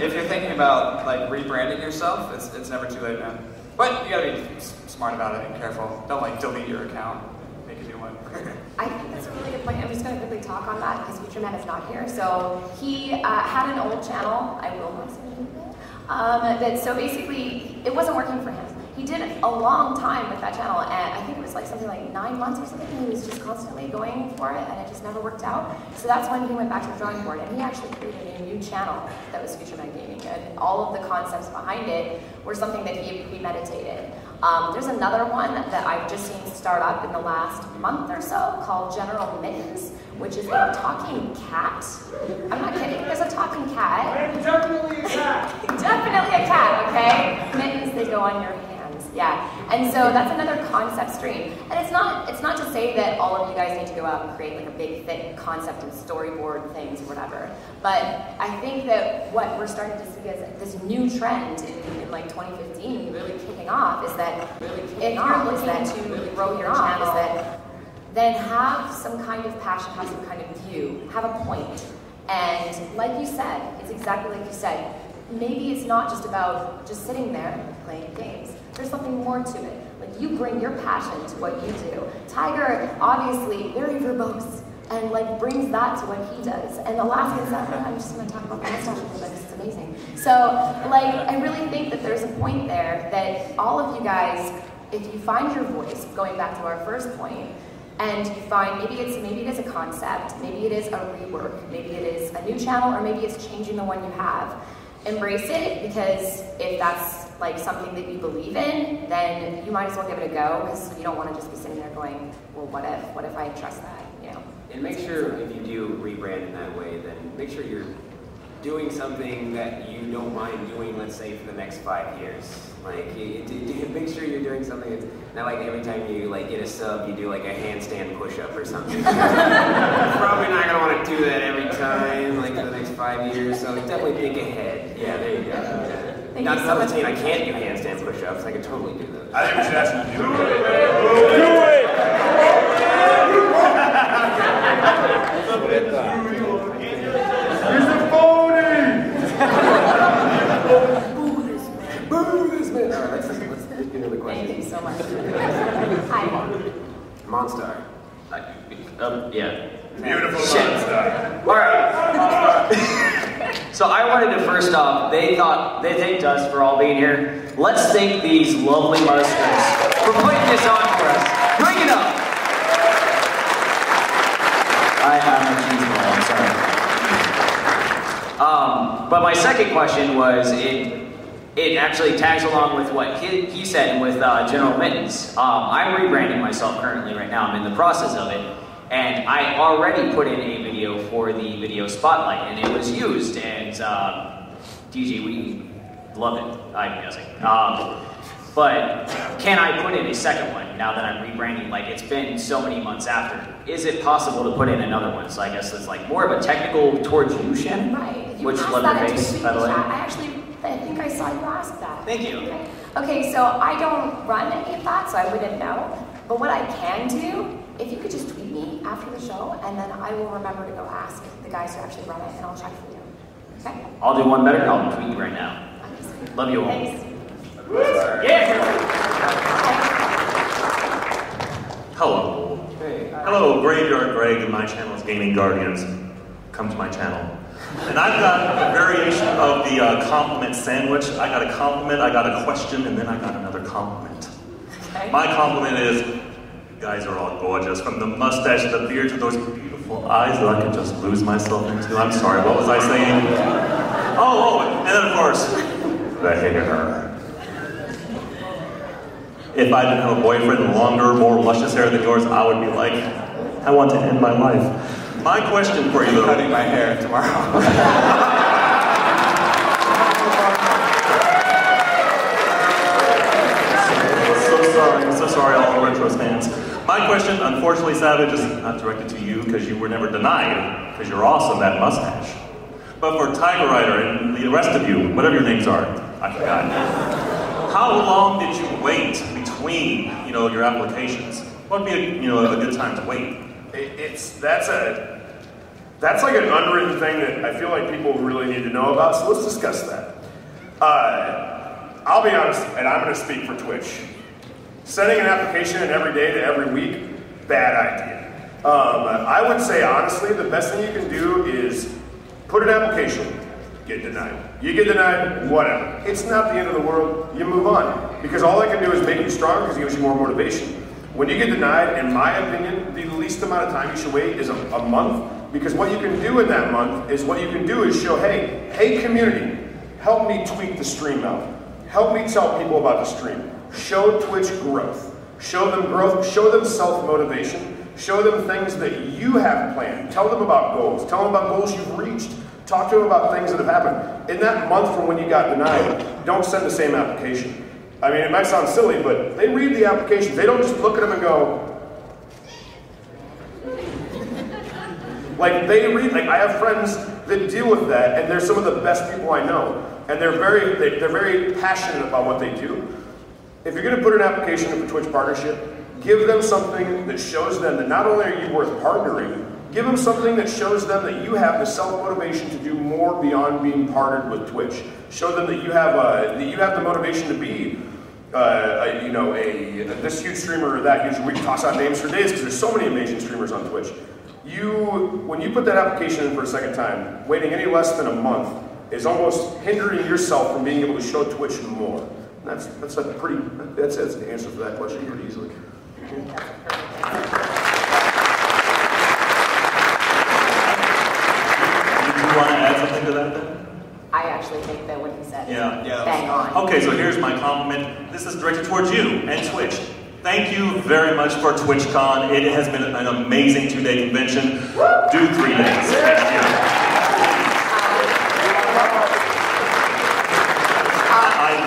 If you're thinking about like rebranding yourself, it's never too late, man. But you gotta be smart about it and careful. Don't like delete your account, make a new one. I think that's a really good point. I'm just going to quickly talk on that because Future Man is not here. So he had an old channel. I will not say that. So basically, it wasn't working for him. He did a long time with that channel, and I think it was like something like 9 months or something, and he was just constantly going for it, and it just never worked out. So that's when he went back to the drawing board, and he actually created a new channel that was Future Man Gaming, and all of the concepts behind it were something that he premeditated. There's another one that I've just seen start up in the last month or so called General Mittens, which is a talking cat. I'm not kidding, there's a talking cat. Definitely a cat. Definitely a cat, okay? Mittens, they go on your hands. Yeah, and so that's another concept stream. And it's not to say that all of you guys need to go out and create like a big, thick concept and storyboard things or whatever. But I think that what we're starting to see as this new trend in like 2015 really kicking off is that if you're looking to grow your channel, then have some kind of passion, have some kind of view, have a point. And like you said, it's exactly like you said, maybe it's not just about just sitting there playing games. There's something more to it. Like you bring your passion to what you do. Tiger, obviously, very verbose, and like brings that to what he does. And Alaskan stuff, I'm just gonna talk about the mustache a little bit because it's amazing. So like, I really think that there's a point there that all of you guys, if you find your voice, going back to our first point, and you find maybe it is a concept, maybe it is a rework, maybe it is a new channel, or maybe it's changing the one you have. Embrace it, because if that's like something that you believe in, then you might as well give it a go, because you don't want to just be sitting there going, well, what if I trust that, you know? And make sure if you do rebrand in that way, then make sure you're doing something that you don't mind doing, let's say, for the next 5 years. Like, make sure you're doing something that's not like every time you like get a sub, you do like a handstand push-up or something. You're probably not gonna want to do that every time, like for the next 5 years. So definitely think ahead. Yeah, there you go. Not so saying I can't do handstand push-ups. I can totally do those. I think we should ask you to do it. Here's the phony! Boo this man! All right, let's get into the questions. Thank you so much. Hi. Monstar. Yeah. Beautiful Monstar. All right. So I wanted to first off, they thanked us for all being here. Let's thank these lovely Muslims for putting this on for us. Bring it up. I'm a cheese ball, I'm sorry. But my second question was, it actually tags along with what he said with General Mittens. I'm rebranding myself currently right now. I'm in the process of it. And I already put in a video for the video spotlight, and it was used. And DG, we love it, I'm guessing. But can I put in a second one now that I'm rebranding? Like, it's been so many months after. Is it possible to put in another one? So I guess it's like more of a technical towards you, Shannon. Right. You Which asked love that your in face, tweet by the way. chat. I think I saw you ask that. Thank you. Okay, so I don't run any of that, so I wouldn't know. But what I can do, if you could just tweet me after the show, and then I will remember to go ask the guys who actually run it, and I'll check for you. Okay? I'll do one better. I'll tweet you right now. Love you all. Thanks. Yeah. Hello. Hey. Hello, Graveyard Greg, and my channel is Gaming Guardians. Come to my channel. And I've got a variation of the compliment sandwich. I got a compliment, I got a question, and then I got another compliment. Okay. My compliment is, you guys are all gorgeous. From the mustache, the beard, to those beautiful eyes that I could just lose myself into. I'm sorry, what was I saying? Oh, and then of course, the hair. If I didn't have a boyfriend, longer, more luscious hair than yours, I would be like, I want to end my life. My question for you, though. I'm cutting my hair tomorrow. So sorry, all the Retros fans. My question, unfortunately, Savage, is not directed to you because you were never denied, because you're awesome, that mustache. But for Tiger Rider and the rest of you, whatever your names are, I forgot. How long did you wait between, your applications? What would be a good time to wait? That's like an unwritten thing that I feel like people really need to know about, so let's discuss that. I'll be honest, and I'm going to speak for Twitch. Sending an application in every day to every week, bad idea. I would say, honestly, the best thing you can do is put an application, get denied. You get denied, whatever. It's not the end of the world, you move on. Because all I can do is make you stronger because it gives you more motivation. When you get denied, in my opinion, the least amount of time you should wait is a month. Because what you can do in that month is show, hey community, help me tweak the stream out. Help me tell people about the stream. Show Twitch growth. Show them growth, show them self-motivation. Show them things that you have planned. Tell them about goals. Tell them about goals you've reached. Talk to them about things that have happened. In that month from when you got denied, don't send the same application. I mean, it might sound silly, but they read the applications. They don't just look at them and go, I have friends that deal with that, and they're some of the best people I know. And they're very passionate about what they do. If you're going to put an application in for Twitch partnership, give them something that shows them that not only are you worth partnering, give them something that shows them that you have the self-motivation to do more beyond being partnered with Twitch. Show them that you have the motivation to be this huge streamer or that huge. We can toss out names for days because there's so many amazing streamers on Twitch. When you put that application in for a second time, waiting any less than a month is almost hindering yourself from being able to show Twitch more. And that's the answer for that question pretty easily. Did you want to add something to that then? I actually think that what he said is Yeah. bang on. Okay, so here's my compliment. This is directed towards you and Twitch. Thank you very much for TwitchCon. It has been an amazing 2-day convention. Do 3 days. Thank you.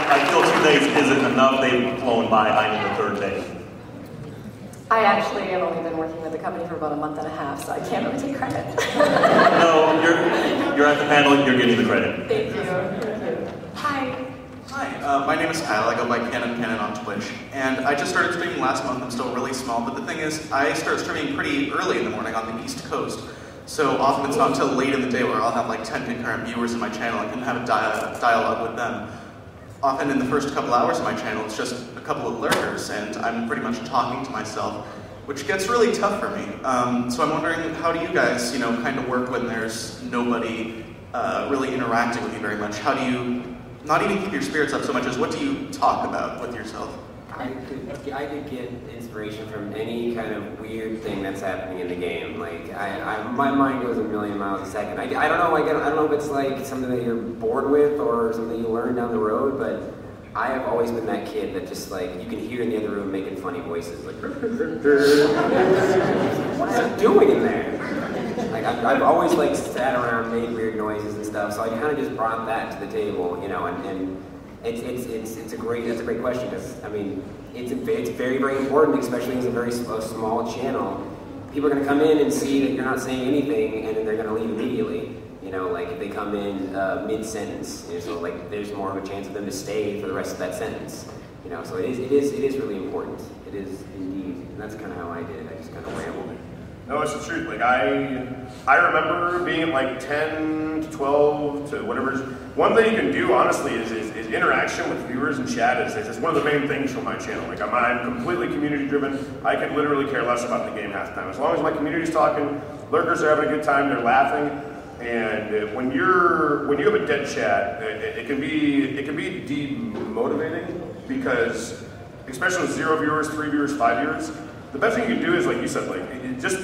I feel 2 days isn't enough. They've flown by. I need the 3rd day. I actually have only been working with the company for about a month and a half, so I can't really take credit. No, you're at the panel. You're getting the credit. Thank you. Hi. Hi, my name is Kyle. I go by Cannon on Twitch. And I just started streaming last month. I'm still really small, but the thing is, I start streaming pretty early in the morning on the East Coast. So often it's not until late in the day where I'll have like 10 concurrent viewers in my channel. I can have a dialogue with them. Often in the first couple hours of my channel, it's just a couple of lurkers, and I'm pretty much talking to myself, which gets really tough for me. So I'm wondering, how do you guys, kind of work when there's nobody really interacting with you very much? How do you not even keep your spirits up so much as what do you talk about with yourself? I could get inspiration from any kind of weird thing that's happening in the game. Like, my mind goes a million miles a second. I don't know. I don't know if it's like something that you're bored with or something you learn down the road, but I have always been that kid that just like you can hear in the other room making funny voices, like what is he doing in there? Like I've always like sat around, made weird noises and stuff. So I kind of just brought that to the table, and It's a great question, because I mean it's very, very important, especially as a very small channel. People are going to come in and see that you're not saying anything, and then they're going to leave immediately. You know, like if they come in mid-sentence, you know, so like there's more of a chance of them to stay for the rest of that sentence. You know, so it is really important. It is indeed, and that's kind of how I did it. I just kind of rambled. No, it's the truth. Like I remember being at like 10 to 12 to whatever. One thing you can do, honestly, is interaction with viewers and chat is one of the main things from my channel. Like I'm completely community driven. I could literally care less about the game half the time. As long as my community's talking, lurkers are having a good time, they're laughing. And when you have a dead chat, it can be demotivating, because especially with 0 viewers, 3 viewers, 5 viewers, the best thing you can do is, like you said, like just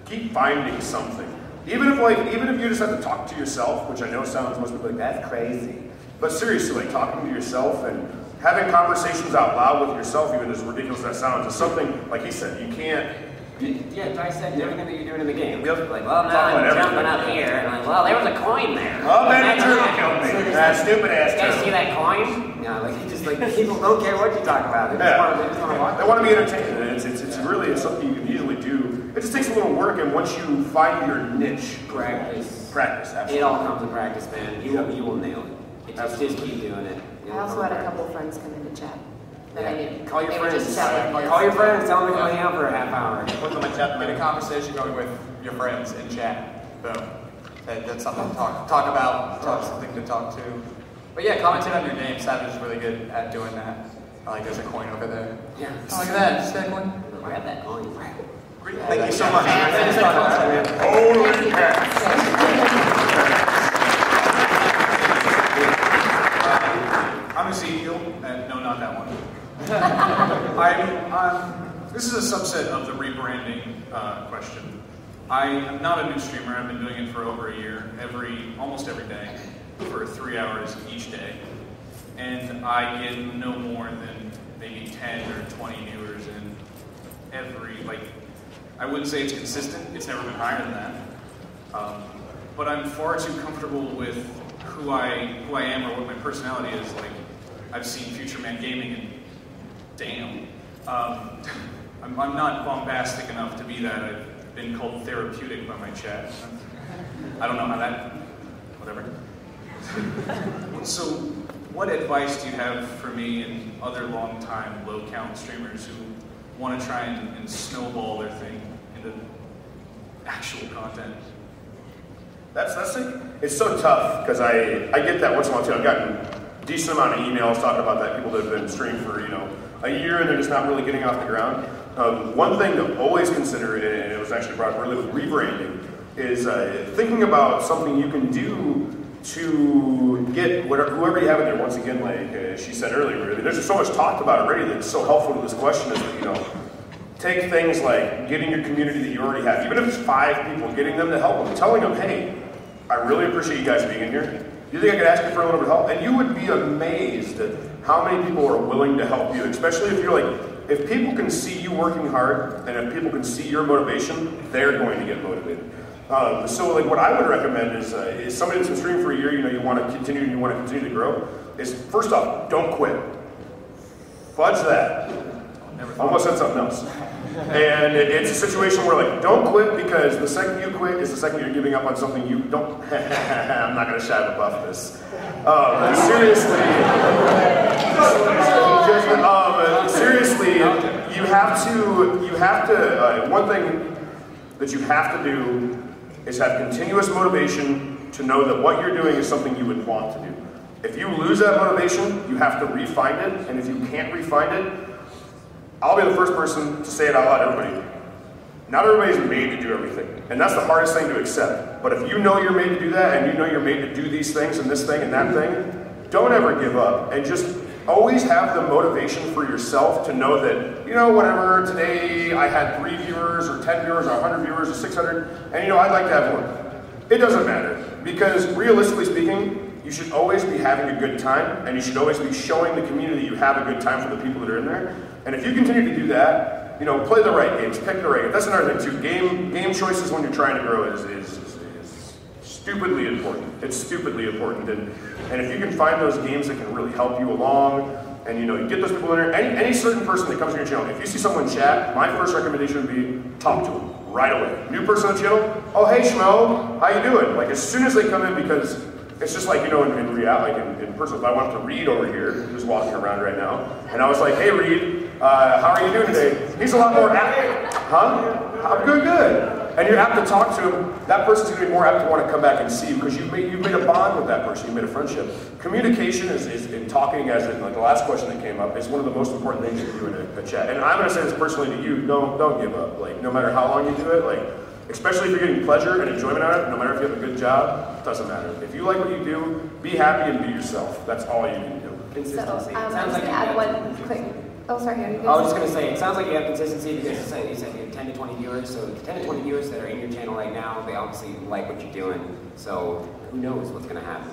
keep finding something. Even if you just have to talk to yourself, which I know sounds, most people like, that's crazy. But seriously, like talking to yourself and having conversations out loud with yourself, even as ridiculous as that sounds, is something, like he said, you can't. Yeah, dissect everything that you're doing in the game. Like, well, now I'm jumping up here, and I'm like, well, there was a coin there. Oh, man, the turtle killed me. That stupid ass turtle. You guys see that coin? Yeah, like, just like, people don't care what you talk about. They just want to watch. They want to be entertained. It's something you can easily do. It just takes a little work, and once you find your niche, practice, absolutely. It all comes to practice, man. You will nail it. Just keep doing it. I also had a couple friends come into chat. That I knew. Call your friends. Call your friends. Tell them to go hang out for a half hour. Put them in chat. Get a conversation going with your friends in chat. Boom. That's something to talk about. Something to talk to. But yeah, commenting on your name. Savage is really good at doing that. Like there's a coin over there. Yeah. Oh, look at that. Just that coin. Grab that coin. Great. Thank you so much. Holy I'm Ezekiel, and no, not that one. This is a subset of the rebranding question. I am not a new streamer. I've been doing it for over a year, almost every day, for 3 hours each day. And I get no more than maybe 10 or 20 viewers in I wouldn't say it's consistent. It's never been higher than that. But I'm far too comfortable with who I am or what my personality is. Like, I've seen Future Man Gaming, and damn, I'm not bombastic enough to be that. I've been called therapeutic by my chat. I don't know how that, whatever. So, what advice do you have for me and other long-time, low-count streamers who want to try and snowball their thing into actual content? It's so tough, because I get that once in a while too. I've gotten a decent amount of emails talking about that, people that have been streaming for a year and they're just not really getting off the ground. One thing to always consider, and it was actually brought up earlier with rebranding, is thinking about something you can do to get whoever you have in there. Once again, like she said earlier, there's just so much talked about already that's so helpful to this question, is that, take things like getting your community that you already have, even if it's 5 people, getting them to help them, telling them, hey, I really appreciate you guys being in here. Do you think I could ask you for a little bit of help? And you would be amazed at how many people are willing to help you, especially if you're like, if people can see you working hard, and if people can see your motivation, they're going to get motivated. So like what I would recommend is somebody that's been streaming for a year, you want to continue to grow, is first off, don't quit. Fudge that. Almost said something else. And it's a situation where, like, don't quit, because the second you quit is the second you're giving up on something you don't. I'm not going to shy above this. Seriously, you have to. One thing that you have to do is have continuous motivation to know that what you're doing is something you would want to do. If you lose that motivation, you have to refine it, and if you can't refine it, I'll be the first person to say it out loud, everybody. Not everybody's made to do everything, and that's the hardest thing to accept. But if you know you're made to do that, and you know you're made to do these things, and this thing, and that thing, don't ever give up, and just always have the motivation for yourself to know that, whatever, today I had 3 viewers, or 10 viewers, or 100 viewers, or 600, and I'd like to have more. It doesn't matter, because realistically speaking, you should always be having a good time, and you should always be showing the community you have a good time for the people that are in there. And if you continue to do that, play the right games, pick the right games. That's another thing too. Game choices when you're trying to grow is stupidly important. It's stupidly important, and if you can find those games that can really help you along, and you get those people in there. Any certain person that comes to your channel, if you see someone chat, my first recommendation would be talk to them right away. New person on the channel, oh hey Schmo, how you doing? Like as soon as they come in, because it's just like, in reality, like in person, if I wanted to Reed over here, who's walking around right now, and I was like, hey Reed, how are you doing today? He's a lot more apt, huh? I'm good. And you're apt to talk to him, that person's gonna be more apt to want to come back and see you because you've made a bond with that person, you've made a friendship. Communication is in talking, as in like the last question that came up, is one of the most important things you can do in a chat. And I'm gonna say this personally to you, don't give up. Like no matter how long you do it, like especially if you're getting pleasure and enjoyment out of it, no matter if you have a good job, it doesn't matter. If you like what you do, be happy and be yourself. That's all you can do. Consistency. I'm just gonna add one quick. Oh, sorry, here you go. I was just going to say, it sounds like you have consistency because you said you have 10 to 20 viewers, so the 10 to 20 viewers that are in your channel right now, they obviously like what you're doing, so who knows what's going to happen,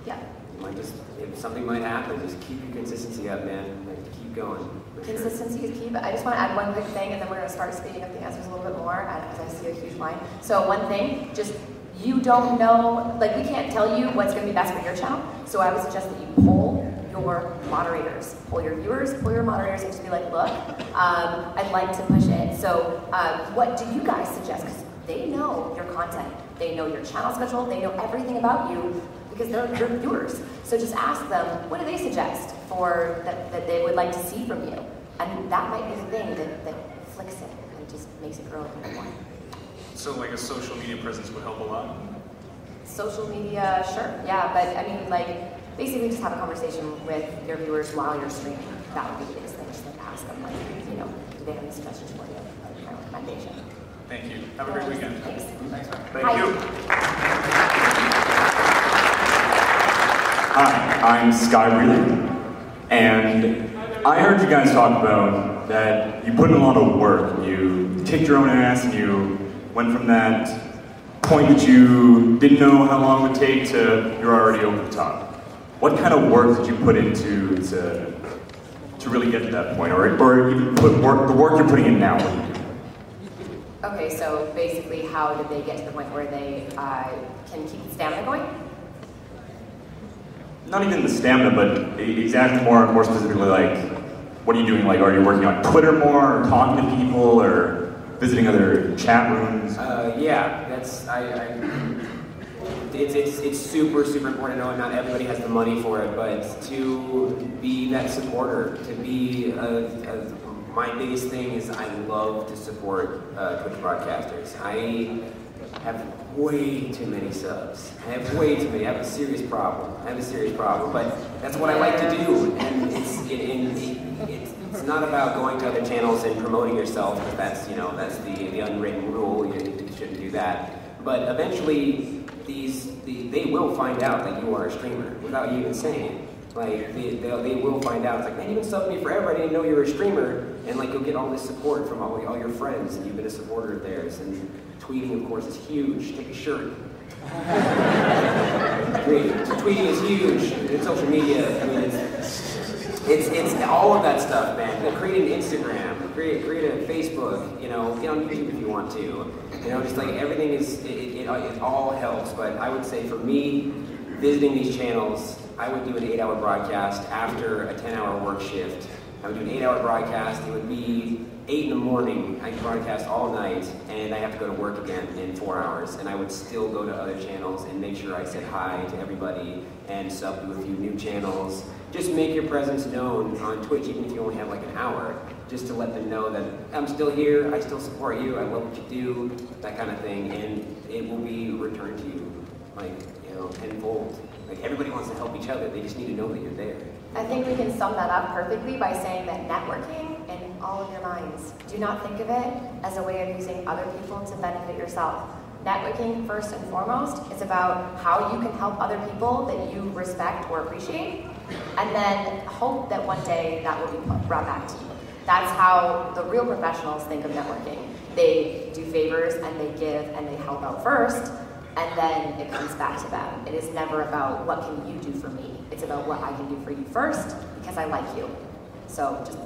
Yeah. You might just, if something might happen, just keep your consistency up, man. Like, keep going. Consistency is key, but I just want to add one quick thing, and then we're going to start speeding up the answers a little bit more, as I see a huge line. So one thing, just, you don't know, like we can't tell you what's going to be best for your channel, so I would suggest that you poll your moderators, pull your viewers, pull your moderators, and just be like, look, I'd like to push it. So what do you guys suggest? Because they know your content, they know your channel schedule, they know everything about you because they're your viewers. So just ask them, what do they suggest for that they would like to see from you? And that might be the thing that flicks it and just makes it grow a little more. So like a social media presence would help a lot? Social media, sure, yeah, but I mean, like, basically just have a conversation with your viewers while you're streaming. That would be the biggest thing, just like ask them, like, do they have any suggestions for you? Like, kind of recommendation. Thank you. Have a great weekend. Thanks. Thank you. Hi, I'm Sky Breather, and I heard you guys talk about that you put in a lot of work. You kicked your own ass, and you went from that point that you didn't know how long it would take to you're already over the top. What kind of work did you put into to really get to that point, or even the work you're putting in now? What do you do? Okay, so basically, how did they get to the point where they can keep the stamina going? Not even the stamina, but exactly more specifically, like, what are you doing? Like, are you working on Twitter more, or talking to people, or visiting other chat rooms? Yeah, it's super important. I know not everybody has the money for it, but to be that supporter, to be my biggest thing is I love to support Twitch broadcasters. I have way too many subs. I have way too many. I have a serious problem. But that's what I like to do, and it's not about going to other channels and promoting yourself, because that's the unwritten rule. You shouldn't do that. But eventually, they will find out that you are a streamer without you even saying it. Like they will find out. It's like, man, you've been subbing me forever. I didn't know you were a streamer. And like you'll get all this support from all your friends, and you've been a supporter of theirs. And tweeting, of course, is huge. Take a shirt. Tweeting is huge. In social media, I mean, it's all of that stuff, man. Create an Instagram, create a Facebook. Get on YouTube if you want to. Just like everything it all helps. But I would say for me, visiting these channels, I would do an 8-hour broadcast after a 10-hour work shift. I would do an 8-hour broadcast. It would be 8 in the morning. I could broadcast all night, and I have to go to work again in 4 hours. And I would still go to other channels and make sure I said hi to everybody and sub to a few new channels. Just make your presence known on Twitch, even if you only have like an hour, just to let them know that I'm still here, I still support you, I love what you do, that kind of thing, and it will be returned to you, like, tenfold. Like, everybody wants to help each other, they just need to know that you're there. I think we can sum that up perfectly by saying that networking in all of your minds. Do not think of it as a way of using other people to benefit yourself. Networking, first and foremost, is about how you can help other people that you respect or appreciate, and then hope that one day that will be brought back to you. That's how the real professionals think of networking. They do favors and they give and they help out first, and then it comes back to them. It is never about what can you do for me. It's about what I can do for you first because I like you. So just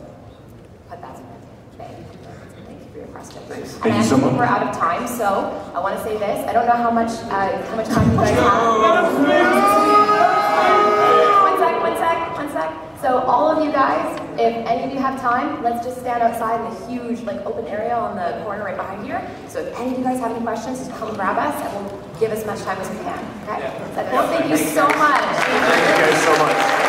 put that in there. Okay. Thank you for your questions. Thanks. Thank you so much. We're out of time, so I want to say this. I don't know how much time you guys have. One sec. So all of you guys, if any of you have time, let's just stand outside in a huge open area on the corner right behind here. So if any of you guys have any questions, just come grab us and we'll give as much time as we can. Okay? So cool. Thank you so much. Thank you guys so much.